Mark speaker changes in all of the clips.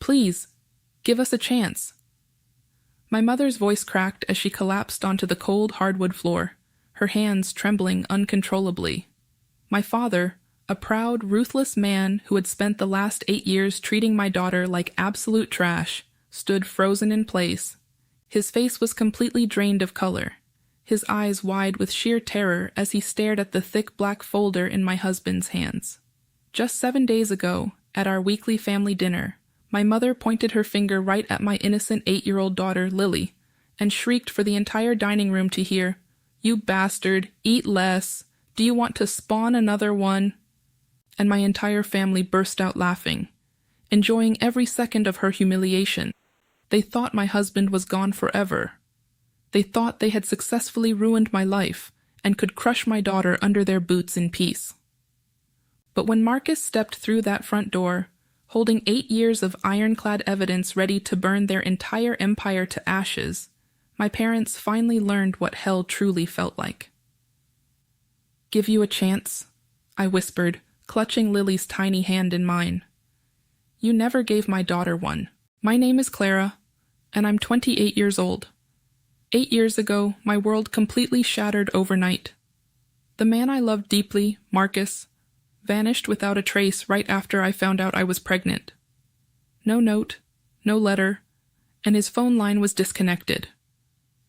Speaker 1: Please, give us a chance." My mother's voice cracked as she collapsed onto the cold hardwood floor, her hands trembling uncontrollably. My father, a proud, ruthless man who had spent the last 8 years treating my daughter like absolute trash, stood frozen in place. His face was completely drained of color, his eyes wide with sheer terror as he stared at the thick black folder in my husband's hands. Just 7 days ago, at our weekly family dinner, my mother pointed her finger right at my innocent 8-year-old daughter, Lily, and shrieked for the entire dining room to hear, "You bastard, eat less. Do you want to spawn another one?" And my entire family burst out laughing, enjoying every second of her humiliation. They thought my husband was gone forever. They thought they had successfully ruined my life and could crush my daughter under their boots in peace. But when Marcus stepped through that front door, holding 8 years of ironclad evidence ready to burn their entire empire to ashes, my parents finally learned what hell truly felt like. "Give you a chance?" I whispered, clutching Lily's tiny hand in mine. "You never gave my daughter one. My name is Clara, and I'm 28 years old. 8 years ago, my world completely shattered overnight. The man I loved deeply, Marcus, vanished without a trace right after I found out I was pregnant. No note, no letter, and his phone line was disconnected.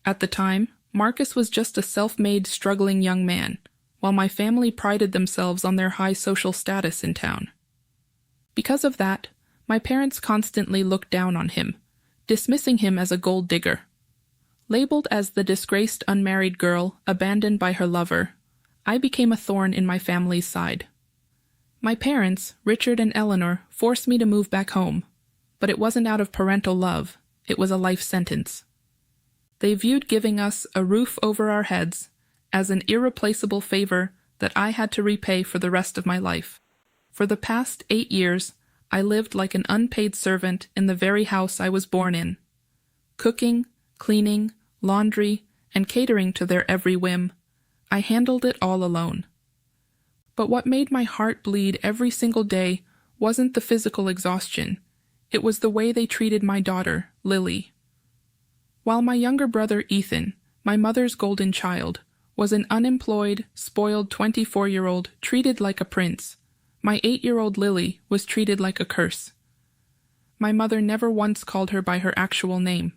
Speaker 1: At the time, Marcus was just a self-made, struggling young man, while my family prided themselves on their high social status in town. Because of that, my parents constantly looked down on him, dismissing him as a gold digger. Labeled as the disgraced unmarried girl abandoned by her lover, I became a thorn in my family's side. My parents, Richard and Eleanor, forced me to move back home, but it wasn't out of parental love, it was a life sentence. They viewed giving us a roof over our heads as an irreplaceable favor that I had to repay for the rest of my life. For the past 8 years, I lived like an unpaid servant in the very house I was born in, cooking, cleaning, laundry, and catering to their every whim. I handled it all alone. But what made my heart bleed every single day wasn't the physical exhaustion, it was the way they treated my daughter, Lily. While my younger brother Ethan, my mother's golden child, was an unemployed, spoiled 24-year-old treated like a prince, my 8-year-old Lily was treated like a curse. My mother never once called her by her actual name.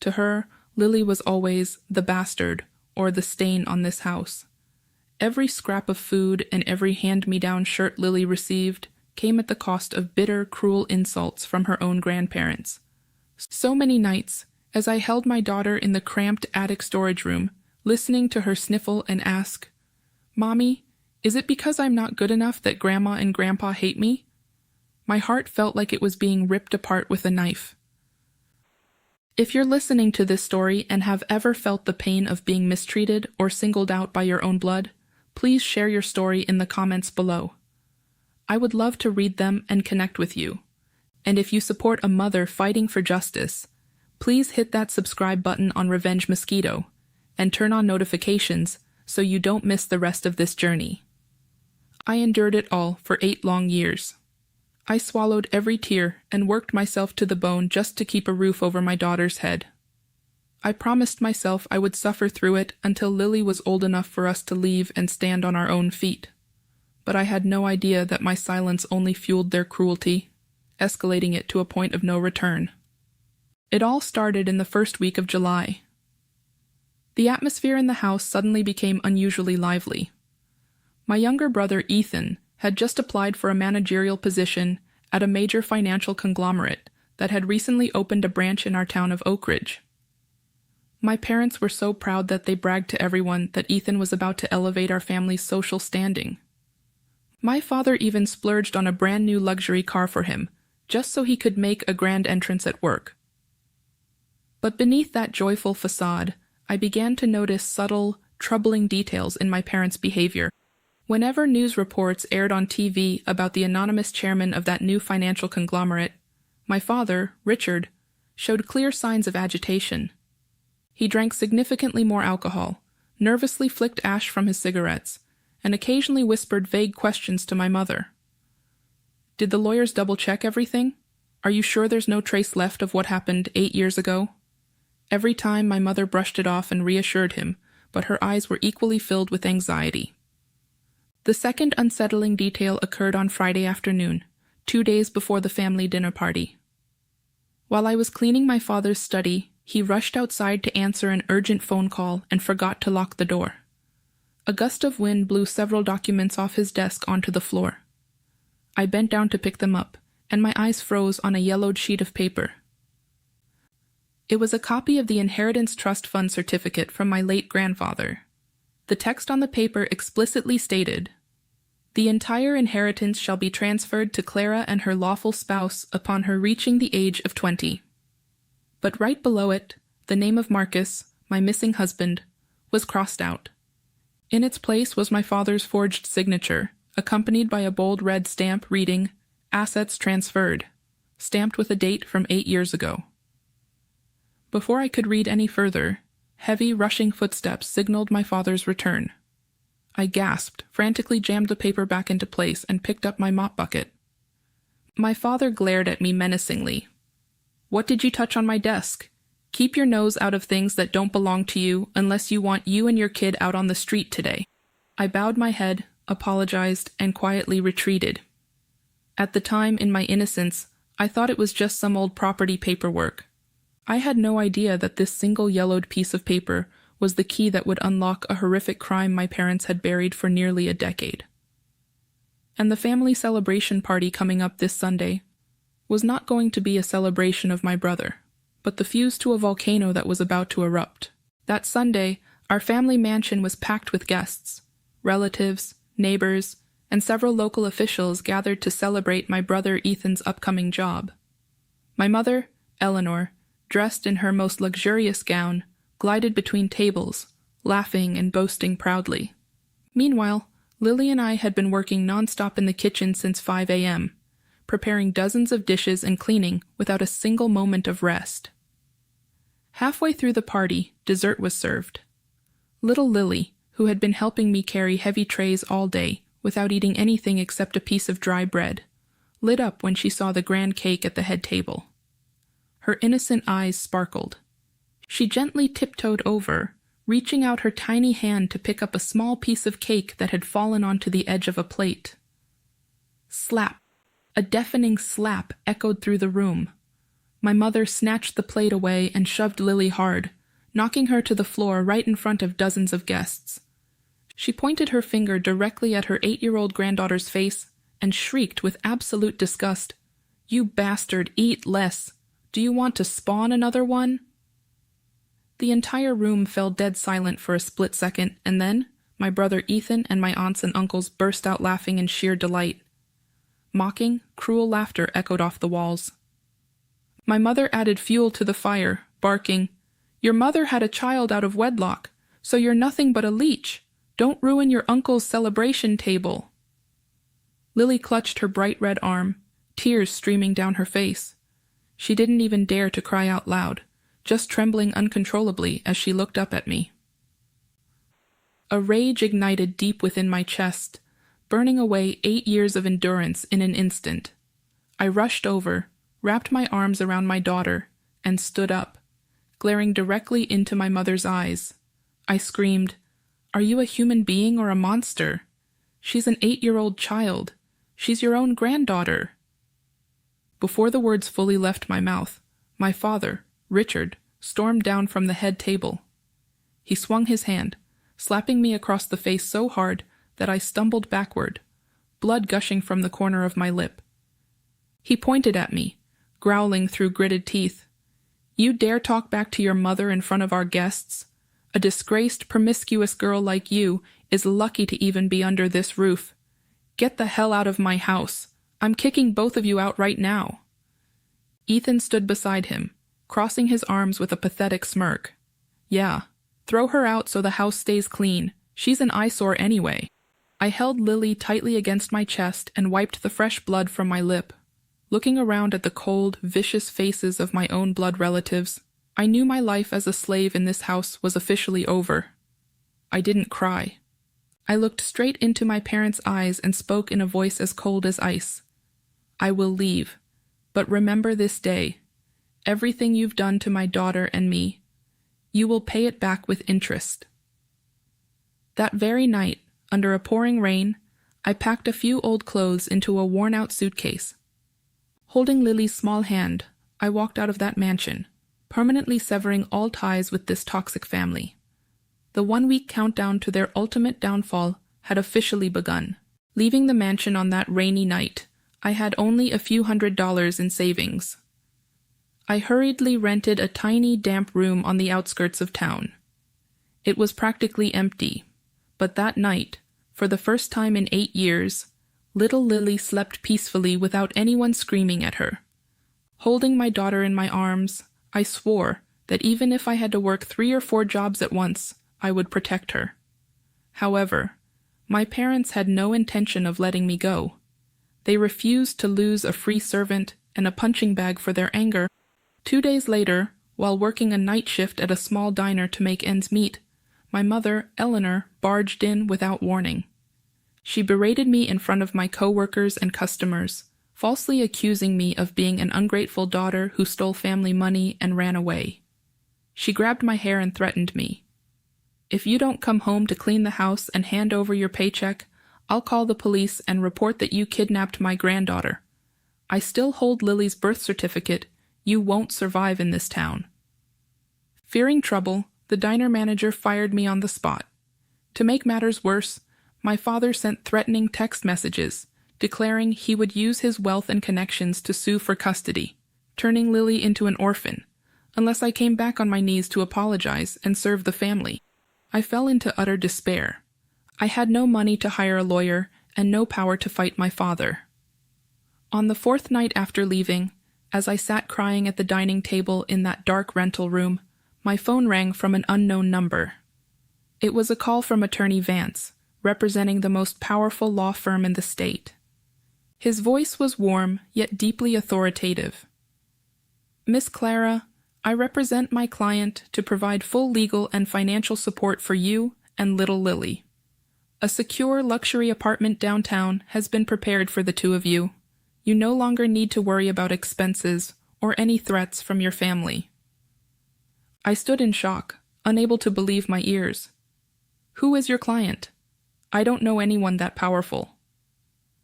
Speaker 1: To her, Lily was always the bastard or the stain on this house. Every scrap of food and every hand-me-down shirt Lily received came at the cost of bitter, cruel insults from her own grandparents. So many nights, as I held my daughter in the cramped attic storage room, listening to her sniffle and ask, "Mommy, is it because I'm not good enough that Grandma and Grandpa hate me?" my heart felt like it was being ripped apart with a knife. If you're listening to this story and have ever felt the pain of being mistreated or singled out by your own blood, please share your story in the comments below. I would love to read them and connect with you. And if you support a mother fighting for justice, please hit that subscribe button on Revenge Mosquito and turn on notifications so you don't miss the rest of this journey. I endured it all for 8 long years. I swallowed every tear and worked myself to the bone just to keep a roof over my daughter's head. I promised myself I would suffer through it until Lily was old enough for us to leave and stand on our own feet. But I had no idea that my silence only fueled their cruelty, escalating it to a point of no return. It all started in the first week of July. The atmosphere in the house suddenly became unusually lively. My younger brother Ethan had just applied for a managerial position at a major financial conglomerate that had recently opened a branch in our town of Oak Ridge. My parents were so proud that they bragged to everyone that Ethan was about to elevate our family's social standing. My father even splurged on a brand new luxury car for him, just so he could make a grand entrance at work. But beneath that joyful facade, I began to notice subtle, troubling details in my parents' behavior. Whenever news reports aired on TV about the anonymous chairman of that new financial conglomerate, my father, Richard, showed clear signs of agitation. He drank significantly more alcohol, nervously flicked ash from his cigarettes, and occasionally whispered vague questions to my mother. Did the lawyers double-check everything? Are you sure there's no trace left of what happened 8 years ago? Every time my mother brushed it off and reassured him, but her eyes were equally filled with anxiety. The second unsettling detail occurred on Friday afternoon, 2 days before the family dinner party. While I was cleaning my father's study, he rushed outside to answer an urgent phone call and forgot to lock the door. A gust of wind blew several documents off his desk onto the floor. I bent down to pick them up, and my eyes froze on a yellowed sheet of paper. It was a copy of the Inheritance Trust Fund certificate from my late grandfather. The text on the paper explicitly stated, "The entire inheritance shall be transferred to Clara and her lawful spouse upon her reaching the age of 20. But right below it, the name of Marcus, my missing husband, was crossed out. In its place was my father's forged signature, accompanied by a bold red stamp reading, "Assets transferred," stamped with a date from 8 years ago. Before I could read any further, heavy, rushing footsteps signaled my father's return. I gasped, frantically jammed the paper back into place, and picked up my mop bucket. My father glared at me menacingly. "What did you touch on my desk? Keep your nose out of things that don't belong to you unless you want you and your kid out on the street today." I bowed my head, apologized, and quietly retreated. At the time, in my innocence, I thought it was just some old property paperwork. I had no idea that this single yellowed piece of paper was the key that would unlock a horrific crime my parents had buried for nearly a decade. And the family celebration party coming up this Sunday was not going to be a celebration of my brother, but the fuse to a volcano that was about to erupt. That Sunday, our family mansion was packed with guests, relatives, neighbors, and several local officials gathered to celebrate my brother Ethan's upcoming job. My mother, Eleanor, dressed in her most luxurious gown, glided between tables, laughing and boasting proudly. Meanwhile, Lily and I had been working nonstop in the kitchen since 5 a.m., preparing dozens of dishes and cleaning without a single moment of rest. Halfway through the party, dessert was served. Little Lily, who had been helping me carry heavy trays all day without eating anything except a piece of dry bread, lit up when she saw the grand cake at the head table. Her innocent eyes sparkled. She gently tiptoed over, reaching out her tiny hand to pick up a small piece of cake that had fallen onto the edge of a plate. Slap! A deafening slap echoed through the room. My mother snatched the plate away and shoved Lily hard, knocking her to the floor right in front of dozens of guests. She pointed her finger directly at her 8-year-old granddaughter's face and shrieked with absolute disgust, "You bastard, eat less! Do you want to spawn another one?" The entire room fell dead silent for a split second, and then my brother Ethan and my aunts and uncles burst out laughing in sheer delight. Mocking, cruel laughter echoed off the walls. My mother added fuel to the fire, barking, "Your mother had a child out of wedlock, so you're nothing but a leech. Don't ruin your uncle's celebration table." Lily clutched her bright red arm, tears streaming down her face. She didn't even dare to cry out loud, just trembling uncontrollably as she looked up at me. A rage ignited deep within my chest, burning away 8 years of endurance in an instant. I rushed over, wrapped my arms around my daughter, and stood up, glaring directly into my mother's eyes. I screamed, "Are you a human being or a monster? She's an 8-year-old child. She's your own granddaughter." Before the words fully left my mouth, my father, Richard, stormed down from the head table. He swung his hand, slapping me across the face so hard that I stumbled backward, blood gushing from the corner of my lip. He pointed at me, growling through gritted teeth, "You dare talk back to your mother in front of our guests? A disgraced, promiscuous girl like you is lucky to even be under this roof. Get the hell out of my house. I'm kicking both of you out right now." Ethan stood beside him, crossing his arms with a pathetic smirk. "Yeah, throw her out so the house stays clean. She's an eyesore anyway." I held Lily tightly against my chest and wiped the fresh blood from my lip. Looking around at the cold, vicious faces of my own blood relatives, I knew my life as a slave in this house was officially over. I didn't cry. I looked straight into my parents' eyes and spoke in a voice as cold as ice. "I will leave, But remember this day, everything you've done to my daughter and me, you will pay it back with interest." That very night, under a pouring rain, I packed a few old clothes into a worn-out suitcase. Holding Lily's small hand, I walked out of that mansion, permanently severing all ties with this toxic family. The 1-week countdown to their ultimate downfall had officially begun. Leaving the mansion on that rainy night, I had only a few $100s in savings. I hurriedly rented a tiny, damp room on the outskirts of town. It was practically empty, but that night, for the first time in 8 years, little Lily slept peacefully without anyone screaming at her. Holding my daughter in my arms, I swore that even if I had to work 3 or 4 jobs at once, I would protect her. However, my parents had no intention of letting me go. They refused to lose a free servant and a punching bag for their anger. 2 days later, while working a night shift at a small diner to make ends meet, my mother, Eleanor, barged in without warning. She berated me in front of my co-workers and customers, falsely accusing me of being an ungrateful daughter who stole family money and ran away. She grabbed my hair and threatened me. "If you don't come home to clean the house and hand over your paycheck, I'll call the police and report that you kidnapped my granddaughter. I still hold Lily's birth certificate. You won't survive in this town." Fearing trouble, the diner manager fired me on the spot. To make matters worse, my father sent threatening text messages, declaring he would use his wealth and connections to sue for custody, turning Lily into an orphan, unless I came back on my knees to apologize and serve the family. I fell into utter despair. I had no money to hire a lawyer and no power to fight my father. On the 4th night after leaving, as I sat crying at the dining table in that dark rental room, my phone rang from an unknown number. It was a call from Attorney Vance, representing the most powerful law firm in the state. His voice was warm, yet deeply authoritative. "Miss Clara, I represent my client to provide full legal and financial support for you and little Lily. A secure luxury apartment downtown has been prepared for the 2 of you. You no longer need to worry about expenses or any threats from your family." I stood in shock, unable to believe my ears. "Who is your client? I don't know anyone that powerful."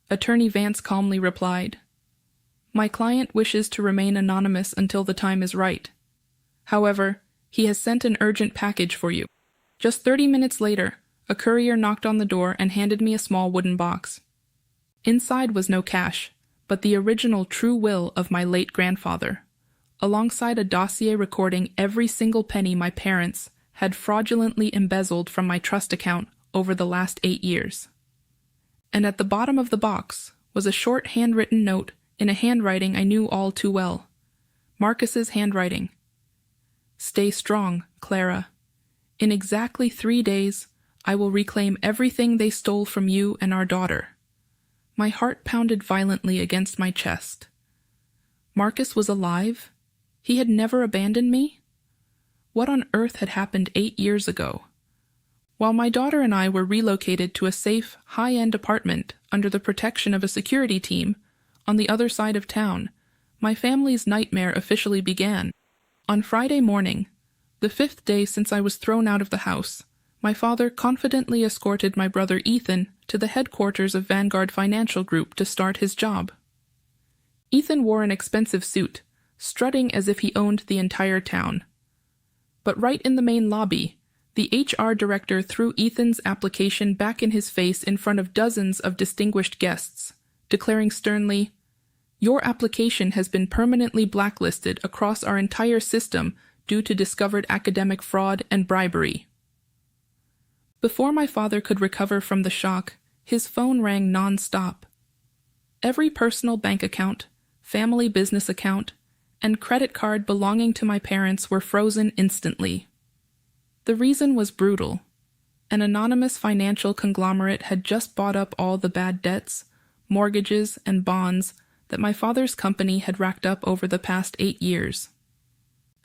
Speaker 1: Attorney Vance calmly replied, "My client wishes to remain anonymous until the time is right. However, he has sent an urgent package for you." Just 30 minutes later, a courier knocked on the door and handed me a small wooden box. Inside was no cash, but the original true will of my late grandfather, alongside a dossier recording every single penny my parents had fraudulently embezzled from my trust account over the last 8 years. And at the bottom of the box was a short handwritten note in a handwriting I knew all too well. Marcus's handwriting. "Stay strong, Clara. In exactly 3 days, I will reclaim everything they stole from you and our daughter." My heart pounded violently against my chest. Marcus was alive? He had never abandoned me? What on earth had happened 8 years ago? While my daughter and I were relocated to a safe, high-end apartment under the protection of a security team on the other side of town, my family's nightmare officially began. On Friday morning, the 5th day since I was thrown out of the house, my father confidently escorted my brother Ethan to the headquarters of Vanguard Financial Group to start his job. Ethan wore an expensive suit, strutting as if he owned the entire town. But right in the main lobby, the HR director threw Ethan's application back in his face in front of dozens of distinguished guests, declaring sternly, "Your application has been permanently blacklisted across our entire system due to discovered academic fraud and bribery." Before my father could recover from the shock, his phone rang non-stop. Every personal bank account, family business account, and credit card belonging to my parents were frozen instantly. The reason was brutal. An anonymous financial conglomerate had just bought up all the bad debts, mortgages, and bonds that my father's company had racked up over the past 8 years.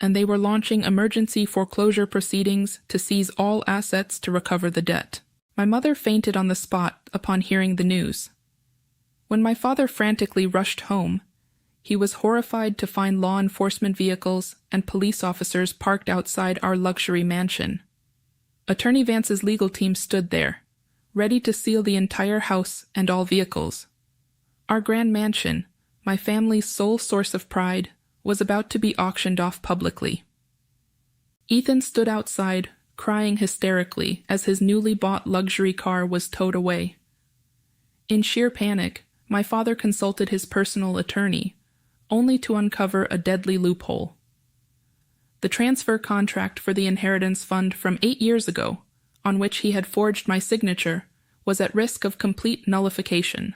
Speaker 1: And they were launching emergency foreclosure proceedings to seize all assets to recover the debt. My mother fainted on the spot upon hearing the news. When my father frantically rushed home, he was horrified to find law enforcement vehicles and police officers parked outside our luxury mansion. Attorney Vance's legal team stood there, ready to seal the entire house and all vehicles. Our grand mansion, my family's sole source of pride, was about to be auctioned off publicly. Ethan stood outside, crying hysterically as his newly bought luxury car was towed away. In sheer panic, my father consulted his personal attorney, only to uncover a deadly loophole. The transfer contract for the inheritance fund from 8 years ago, on which he had forged my signature, was at risk of complete nullification.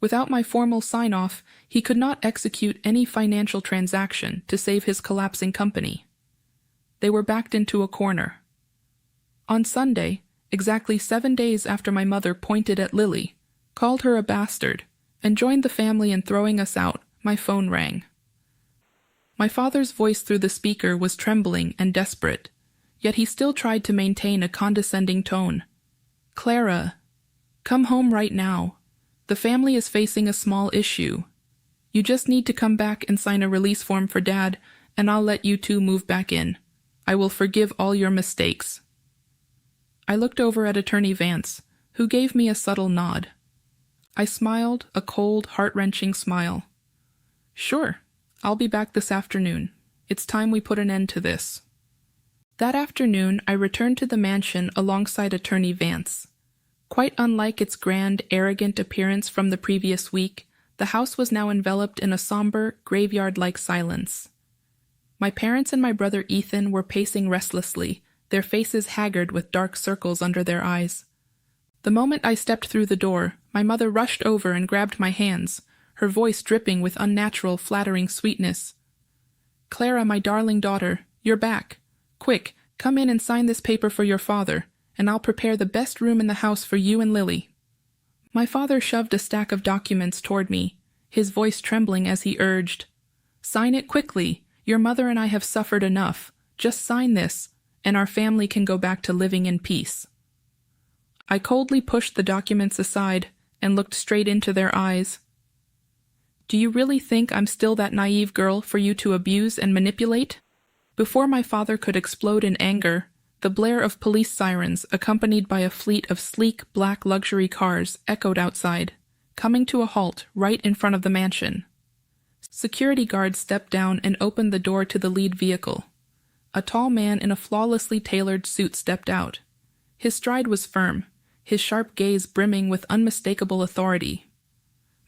Speaker 1: Without my formal sign-off, he could not execute any financial transaction to save his collapsing company. They were backed into a corner. On Sunday, exactly 7 days after my mother pointed at Lily, called her a bastard, and joined the family in throwing us out, my phone rang. My father's voice through the speaker was trembling and desperate, yet he still tried to maintain a condescending tone. "Clara, come home right now. The family is facing a small issue. You just need to come back and sign a release form for Dad, and I'll let you two move back in. I will forgive all your mistakes." I looked over at Attorney Vance, who gave me a subtle nod. I smiled, a cold, heart-wrenching smile. "Sure, I'll be back this afternoon. It's time we put an end to this." That afternoon, I returned to the mansion alongside Attorney Vance. Quite unlike its grand, arrogant appearance from the previous week, the house was now enveloped in a somber, graveyard-like silence. My parents and my brother Ethan were pacing restlessly, their faces haggard with dark circles under their eyes. The moment I stepped through the door, my mother rushed over and grabbed my hands, her voice dripping with unnatural, flattering sweetness. "Clara, my darling daughter, you're back. Quick, come in and sign this paper for your father, and I'll prepare the best room in the house for you and Lily." My father shoved a stack of documents toward me, his voice trembling as he urged, "Sign it quickly. Your mother and I have suffered enough. Just sign this, and our family can go back to living in peace." I coldly pushed the documents aside and looked straight into their eyes. "Do you really think I'm still that naive girl for you to abuse and manipulate?" Before my father could explode in anger, the blare of police sirens, accompanied by a fleet of sleek, black luxury cars, echoed outside, coming to a halt right in front of the mansion. Security guards stepped down and opened the door to the lead vehicle. A tall man in a flawlessly tailored suit stepped out. His stride was firm, his sharp gaze brimming with unmistakable authority.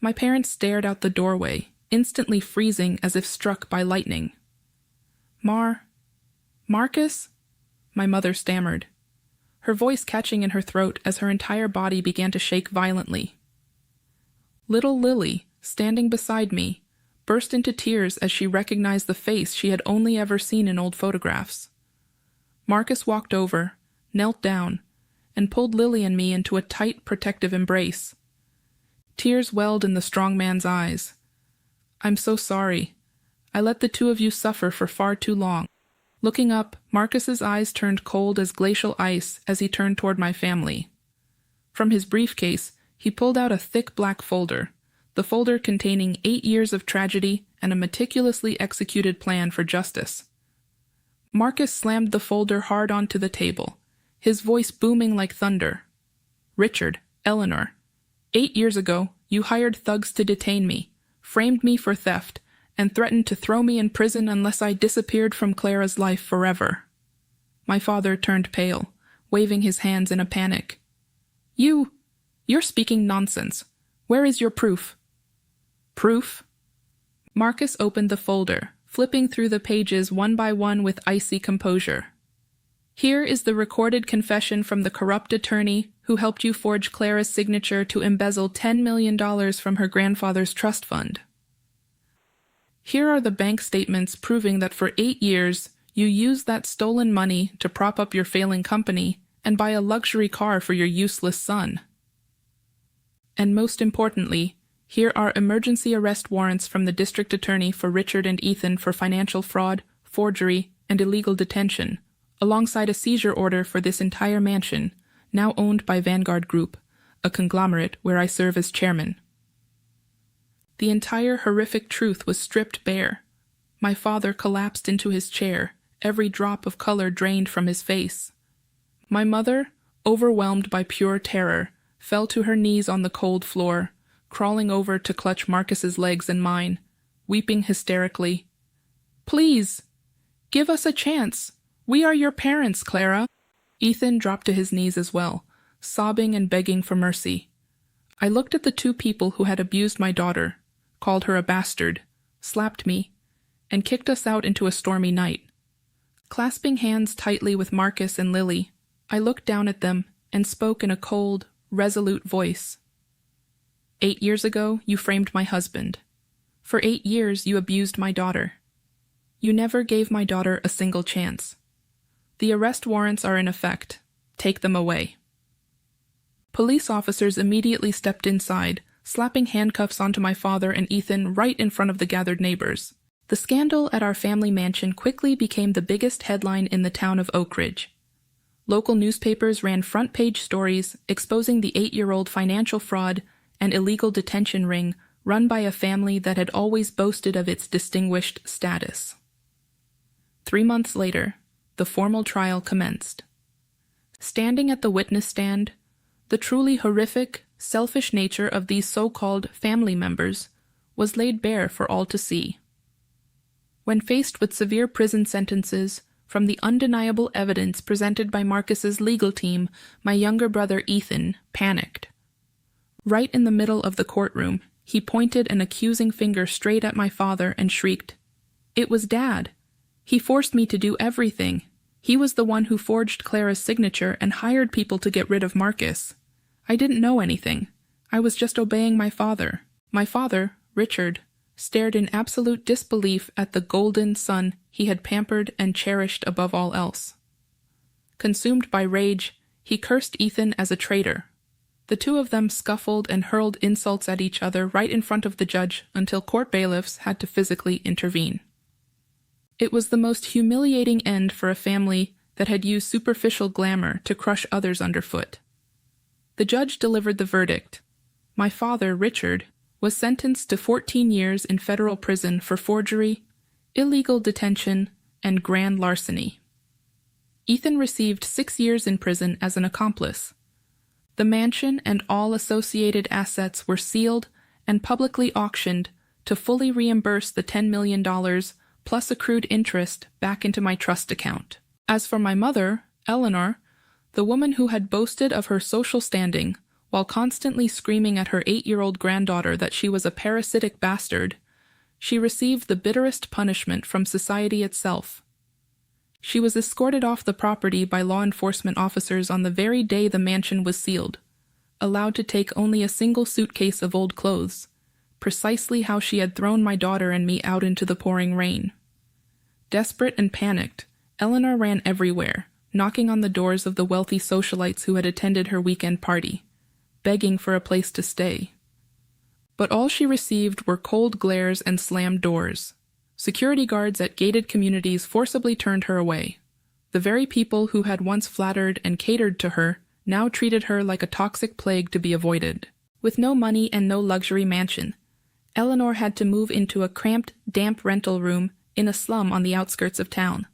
Speaker 1: My parents stared out the doorway, instantly freezing as if struck by lightning. Marcus?" My mother stammered, her voice catching in her throat as her entire body began to shake violently. Little Lily, standing beside me, burst into tears as she recognized the face she had only ever seen in old photographs. Marcus walked over, knelt down, and pulled Lily and me into a tight, protective embrace. Tears welled in the strong man's eyes. "I'm so sorry. I let the two of you suffer for far too long." Looking up, Marcus's eyes turned cold as glacial ice as he turned toward my family. From his briefcase, he pulled out a thick black folder, the folder containing 8 years of tragedy and a meticulously executed plan for justice. Marcus slammed the folder hard onto the table, his voice booming like thunder. "Richard, Eleanor, 8 years ago, you hired thugs to detain me, framed me for theft, and threatened to throw me in prison unless I disappeared from Clara's life forever." My father turned pale, waving his hands in a panic. You're speaking nonsense. Where is your proof?" "Proof?" Marcus opened the folder, flipping through the pages one by one with icy composure. "Here is the recorded confession from the corrupt attorney who helped you forge Clara's signature to embezzle $10 million from her grandfather's trust fund. Here are the bank statements proving that for 8 years you used that stolen money to prop up your failing company and buy a luxury car for your useless son. And most importantly, here are emergency arrest warrants from the district attorney for Richard and Ethan for financial fraud, forgery, and illegal detention, alongside a seizure order for this entire mansion, now owned by Vanguard Group, a conglomerate where I serve as chairman." The entire horrific truth was stripped bare. My father collapsed into his chair, every drop of color drained from his face. My mother, overwhelmed by pure terror, fell to her knees on the cold floor, crawling over to clutch Marcus's legs and mine, weeping hysterically. "Please, give us a chance. We are your parents, Clara." Ethan dropped to his knees as well, sobbing and begging for mercy. I looked at the two people who had abused my daughter, called her a bastard, slapped me, and kicked us out into a stormy night. Clasping hands tightly with Marcus and Lily, I looked down at them and spoke in a cold, resolute voice. 8 years ago, you framed my husband. For 8 years, you abused my daughter. You never gave my daughter a single chance. The arrest warrants are in effect. Take them away. Police officers immediately stepped inside, slapping handcuffs onto my father and Ethan right in front of the gathered neighbors. The scandal at our family mansion quickly became the biggest headline in the town of Oak Ridge. Local newspapers ran front-page stories exposing the 8-year-old financial fraud and illegal detention ring run by a family that had always boasted of its distinguished status. 3 months later, the formal trial commenced. Standing at the witness stand, the truly horrific, selfish nature of these so-called family members was laid bare for all to see. When faced with severe prison sentences from the undeniable evidence presented by Marcus's legal team, my younger brother Ethan panicked. Right in the middle of the courtroom, he pointed an accusing finger straight at my father and shrieked, "It was Dad. He forced me to do everything. He was the one who forged Clara's signature and hired people to get rid of Marcus. I didn't know anything. I was just obeying my father." My father, Richard, stared in absolute disbelief at the golden son he had pampered and cherished above all else. Consumed by rage, he cursed Ethan as a traitor. The two of them scuffled and hurled insults at each other right in front of the judge until court bailiffs had to physically intervene. It was the most humiliating end for a family that had used superficial glamour to crush others underfoot. The judge delivered the verdict. My father, Richard, was sentenced to 14 years in federal prison for forgery, illegal detention, and grand larceny. Ethan received 6 years in prison as an accomplice. The mansion and all associated assets were sealed and publicly auctioned to fully reimburse the $10 million plus accrued interest back into my trust account. As for my mother, Eleanor, the woman who had boasted of her social standing while constantly screaming at her 8-year-old granddaughter that she was a parasitic bastard, she received the bitterest punishment from society itself. She was escorted off the property by law enforcement officers on the very day the mansion was sealed, allowed to take only a single suitcase of old clothes, precisely how she had thrown my daughter and me out into the pouring rain. Desperate and panicked, Eleanor ran everywhere, knocking on the doors of the wealthy socialites who had attended her weekend party, begging for a place to stay. But all she received were cold glares and slammed doors. Security guards at gated communities forcibly turned her away. The very people who had once flattered and catered to her now treated her like a toxic plague to be avoided. With no money and no luxury mansion, Eleanor had to move into a cramped, damp rental room in a slum on the outskirts of town.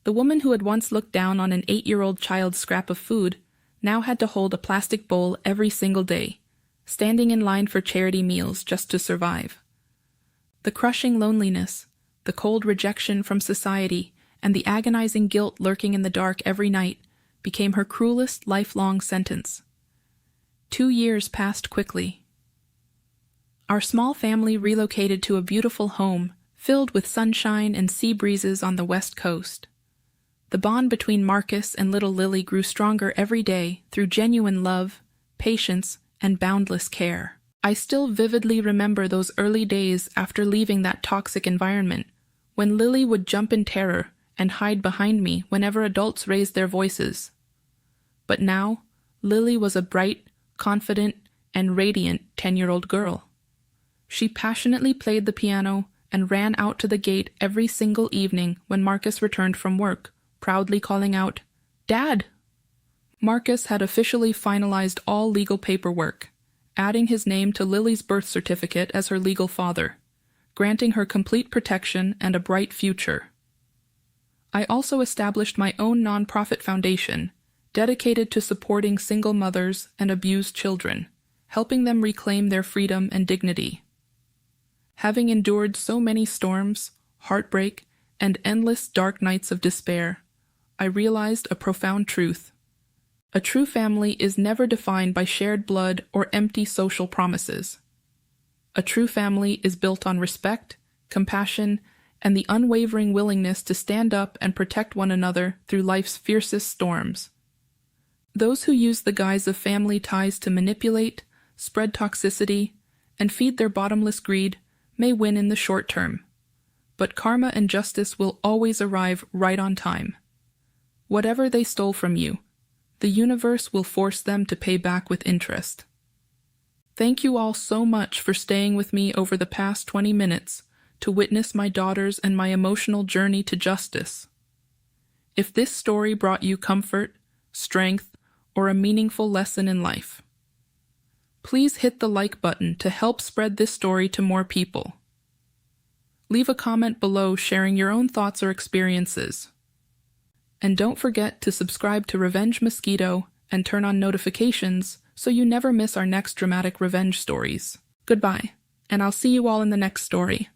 Speaker 1: The woman who had once looked down on an 8-year-old child's scrap of food now had to hold a plastic bowl every single day, standing in line for charity meals just to survive. The crushing loneliness, the cold rejection from society, and the agonizing guilt lurking in the dark every night became her cruelest lifelong sentence. 2 years passed quickly. Our small family relocated to a beautiful home filled with sunshine and sea breezes on the west coast. The bond between Marcus and little Lily grew stronger every day through genuine love, patience, and boundless care. I still vividly remember those early days after leaving that toxic environment, when Lily would jump in terror and hide behind me whenever adults raised their voices. But now, Lily was a bright, confident, and radiant 10-year-old girl. She passionately played the piano and ran out to the gate every single evening when Marcus returned from work, proudly calling out, "Dad!" Marcus had officially finalized all legal paperwork. adding his name to Lily's birth certificate as her legal father, granting her complete protection and a bright future. I also established my own nonprofit foundation, dedicated to supporting single mothers and abused children, helping them reclaim their freedom and dignity. Having endured so many storms, heartbreak, and endless dark nights of despair, I realized a profound truth. A true family is never defined by shared blood or empty social promises. A true family is built on respect, compassion, and the unwavering willingness to stand up and protect one another through life's fiercest storms. Those who use the guise of family ties to manipulate, spread toxicity, and feed their bottomless greed may win in the short term. But karma and justice will always arrive right on time. Whatever they stole from you, the universe will force them to pay back with interest. Thank you all so much for staying with me over the past 20 minutes to witness my daughters and my emotional journey to justice. If this story brought you comfort, strength, or a meaningful lesson in life, please hit the like button to help spread this story to more people. Leave a comment below sharing your own thoughts or experiences. And don't forget to subscribe to Revenge Mosquito and turn on notifications so you never miss our next dramatic revenge stories. Goodbye, and I'll see you all in the next story.